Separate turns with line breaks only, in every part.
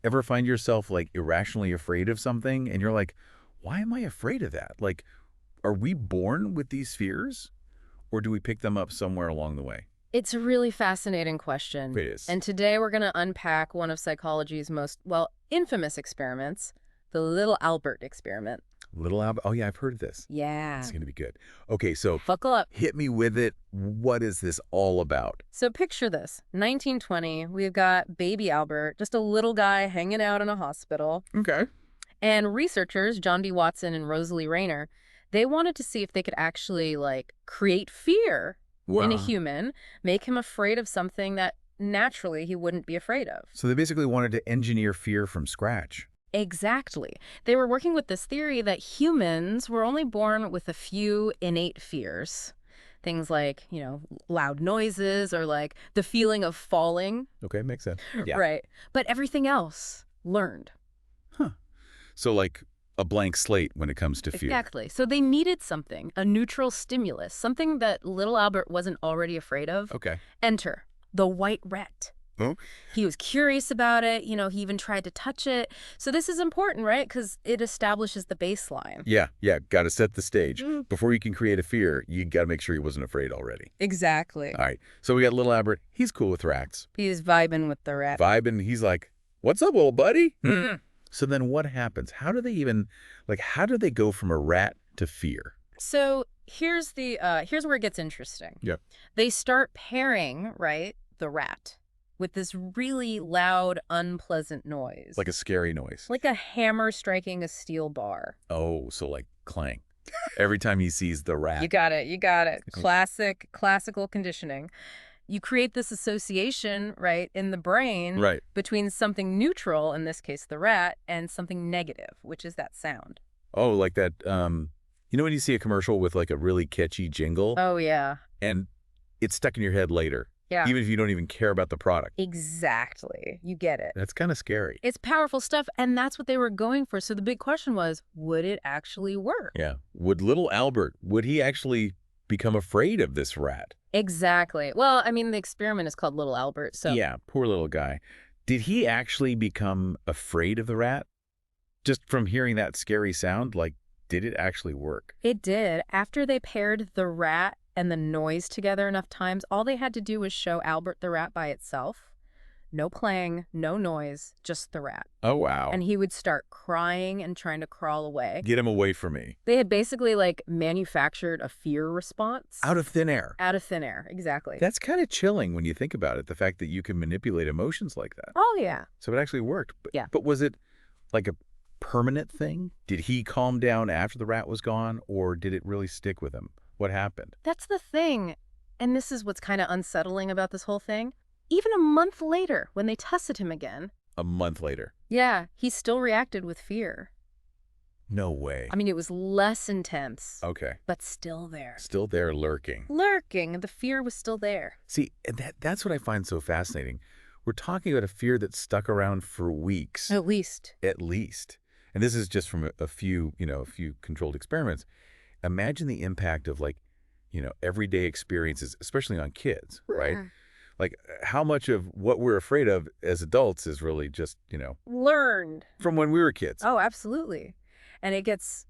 Ever find yourself like irrationally afraid of something and you're like, why am I afraid of that? Like, are we born with these fears or do we pick them up somewhere along the way?
It's a really fascinating question.
It is.
And today we're going to unpack one of psychology's most, well, infamous experiments, the little Albert experiment.
Little Albert. Oh, yeah, I've heard of this.
Yeah.
It's going to be good. Okay, so
Buckle up.
hit me with it. What is this all about?
So picture this. 1920, we've got baby Albert, just a little guy hanging out in a hospital.
Okay.
And researchers, John D. Watson and Rosalie Rayner, they wanted to see if they could actually, like, create fear in a human, make him afraid of something that naturally he wouldn't be afraid of.
So they basically wanted to engineer fear from scratch.
Exactly. They were working with this theory that humans were only born with a few innate fears. Things like, loud noises or like the feeling of falling.
Okay, makes sense. Yeah.
Right. But everything else learned.
Huh. So like a blank slate when it comes to fear.
Exactly. So they needed something, a neutral stimulus, something that little Albert wasn't already afraid of.
Okay.
Enter the white rat.
Oh.
He was curious about it. He even tried to touch it. So this is important, right? Because it establishes the baseline.
Yeah. Got to set the stage. Before you can create a fear, you got to make sure he wasn't afraid already.
Exactly.
All right. So we got little Albert. He's cool with rats.
He's vibing with the rat.
Vibing. He's like, what's up, little buddy? So then what happens? How do they go from a rat to fear?
So here's where it gets interesting.
Yeah.
They start pairing, right, the rat with this really loud, unpleasant noise.
Like a scary noise.
Like a hammer striking a steel bar.
Oh, so like clang. Every time he sees the rat.
You got it. Classical conditioning. You create this association, right, in the brain between something neutral, in this case the rat, and something negative, which is that sound.
Oh, like that, when you see a commercial with like a really catchy jingle?
Oh, yeah.
And it's stuck in your head later.
Yeah.
Even if you don't even care about the product.
Exactly. You get it.
That's kind of scary.
It's powerful stuff, and that's what they were going for. So the big question was, would it actually work?
Yeah. Would little Albert, would he actually become afraid of this rat?
Exactly. Well, I mean, the experiment is called Little Albert, so...
Yeah, poor little guy. Did he actually become afraid of the rat? Just from hearing that scary sound, like, did it actually work?
It did. After they paired the rat and the noise together enough times, all they had to do was show Albert the rat by itself. No playing, no noise, just the rat.
Oh, wow.
And he would start crying and trying to crawl away.
Get him away from me.
They had basically, like, manufactured a fear response.
Out of thin air.
Out of thin air, exactly.
That's kind of chilling when you think about it, the fact that you can manipulate emotions like that.
Oh, yeah.
So it actually worked.
Yeah.
But was it like a permanent thing? Did he calm down after the rat was gone, or did it really stick with him? What happened?
That's the thing. And this is what's kind of unsettling about this whole thing. Even a month later, when they tested him again...
A month later?
Yeah, he still reacted with fear.
No way.
I mean, it was less intense.
Okay.
But still there.
Still there lurking.
Lurking. The fear was still there.
See, that's what I find so fascinating. We're talking about a fear that stuck around for weeks.
At least.
At least. And this is just from a few controlled experiments. Imagine the impact of everyday experiences, especially on kids, right? Like, how much of what we're afraid of as adults is really just,
learned
from when we were kids.
Oh, absolutely. And it gets,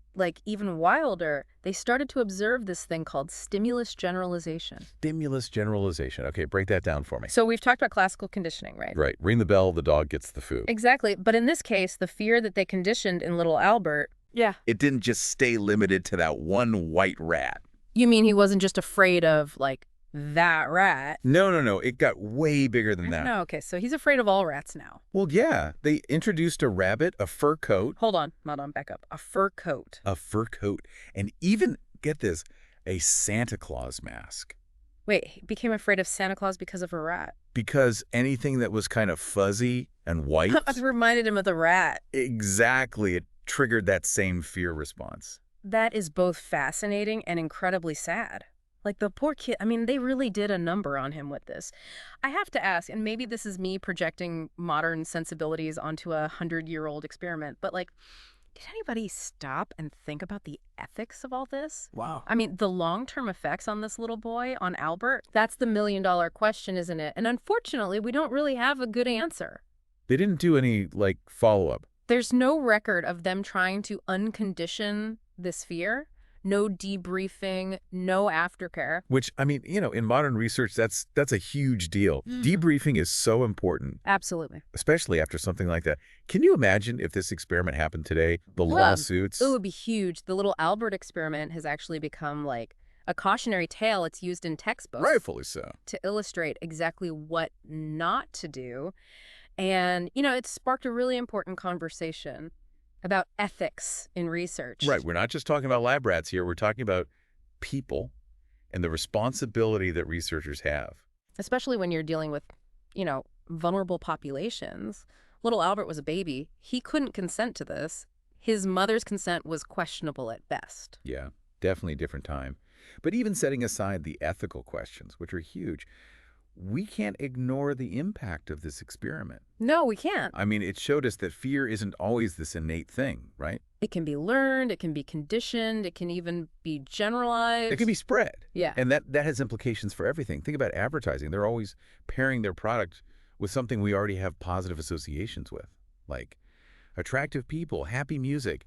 even wilder. They started to observe this thing called stimulus generalization.
Stimulus generalization. Okay, break that down for me.
So we've talked about classical conditioning, right?
Right. Ring the bell, the dog gets the food.
Exactly. But in this case, the fear that they conditioned in little Albert... Yeah.
It didn't just stay limited to that one white rat.
You mean he wasn't just afraid of, that rat?
No. It got way bigger than that.
No, okay. So he's afraid of all rats now.
Well, yeah. They introduced a rabbit, a fur coat.
Hold on, back up. A fur coat.
A fur coat. And even, get this, a Santa Claus mask.
Wait, he became afraid of Santa Claus because of a rat?
Because anything that was kind of fuzzy and white...
It reminded him of the rat.
Exactly. It triggered that same fear response.
That is both fascinating and incredibly sad. The poor kid, I mean, they really did a number on him with this. I have to ask, and maybe this is me projecting modern sensibilities onto a 100-year-old experiment, but did anybody stop and think about the ethics of all this?
Wow.
I mean, the long-term effects on this little boy, on Albert, that's the million-dollar question, isn't it? And unfortunately, we don't really have a good answer.
They didn't do any, like, follow-up.
There's no record of them trying to uncondition this fear. No debriefing, no aftercare.
Which, I mean, in modern research, that's a huge deal.
Mhm.
Debriefing is so important,
Absolutely.
especially after something like that. Can you imagine if this experiment happened today? The
Well, it
lawsuits?
would be huge. The little Albert experiment has actually become like a cautionary tale. It's used in textbooks
Rightfully so.
to illustrate exactly what not to do. And, it sparked a really important conversation about ethics in research.
Right. We're not just talking about lab rats here. We're talking about people and the responsibility that researchers have.
Especially when you're dealing with, vulnerable populations. Little Albert was a baby. He couldn't consent to this. His mother's consent was questionable at best.
Yeah, definitely a different time. But even setting aside the ethical questions, which are huge, we can't ignore the impact of this experiment.
No, we can't.
I mean, it showed us that fear isn't always this innate thing, right?
It can be learned, it can be conditioned, it can even be generalized.
It can be spread.
Yeah.
And that has implications for everything. Think about advertising. They're always pairing their product with something we already have positive associations with, like attractive people, happy music,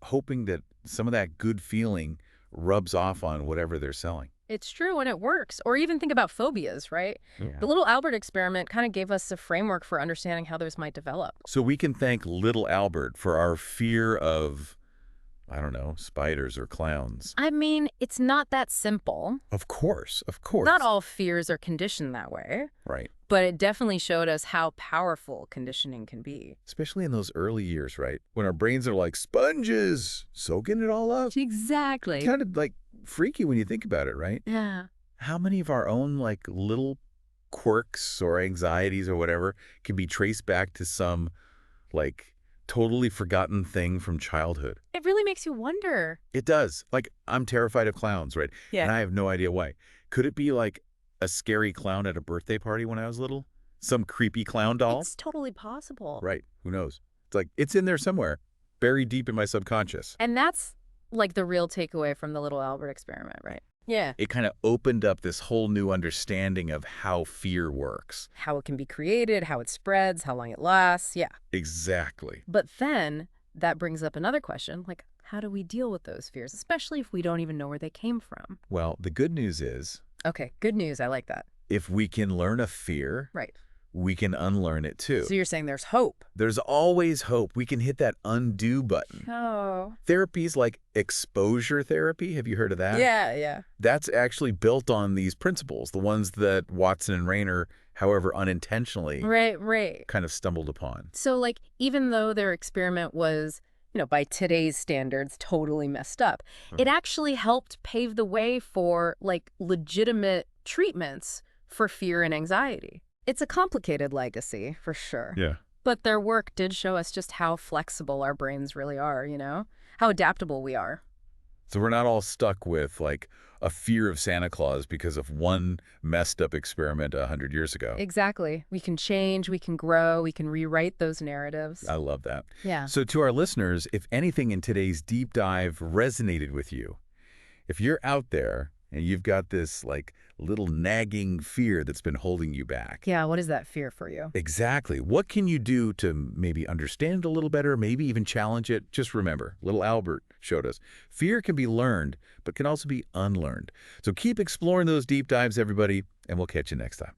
hoping that some of that good feeling rubs off on whatever they're selling.
It's true and it works. Or even think about phobias, right?
Yeah.
The little Albert experiment kind of gave us a framework for understanding how those might develop.
So we can thank little Albert for our fear of, I don't know, spiders or clowns.
I mean, it's not that simple.
Of course, of course.
Not all fears are conditioned that way,
Right.
but it definitely showed us how powerful conditioning can be.
Especially in those early years, right? When our brains are like sponges, soaking it all up.
Exactly.
Kind of like freaky when you think about it, right?
Yeah.
How many of our own like little quirks or anxieties or whatever can be traced back to some like totally forgotten thing from childhood?
It really makes you wonder.
It does. Like, I'm terrified of clowns, right?
Yeah.
And I have no idea why. Could it be like a scary clown at a birthday party when I was little? Some creepy clown doll?
It's totally possible.
Right. Who knows? It's like, it's in there somewhere, buried deep in my subconscious.
And that's like the real takeaway from the little Albert experiment, right? Yeah.
It kind of opened up this whole new understanding of how fear works.
How it can be created, how it spreads, how long it lasts. Yeah.
Exactly.
But then that brings up another question, like, how do we deal with those fears, especially if we don't even know where they came from?
Well, the good news is,
Okay, good news. I like that.
if we can learn a fear,
Right.
we can unlearn it too.
So you're saying there's hope.
There's always hope. We can hit that undo button.
Oh.
Therapies like exposure therapy, have you heard of that?
Yeah.
That's actually built on these principles, the ones that Watson and Rayner, however unintentionally,
Right.
kind of stumbled upon.
So, like, even though their experiment was, by today's standards, totally messed up, it actually helped pave the way for, like, legitimate treatments for fear and anxiety. It's a complicated legacy, for sure.
Yeah.
But their work did show us just how flexible our brains really are, how adaptable we are.
So we're not all stuck with, like, a fear of Santa Claus because of one messed up experiment 100 years ago.
Exactly. We can change, we can grow, we can rewrite those narratives.
I love that.
Yeah.
So to our listeners, if anything in today's deep dive resonated with you, if you're out there and you've got this like little nagging fear that's been holding you back.
Yeah, what is that fear for you?
Exactly. What can you do to maybe understand it a little better, maybe even challenge it? Just remember, little Albert showed us, fear can be learned, but can also be unlearned. So keep exploring those deep dives, everybody, and we'll catch you next time.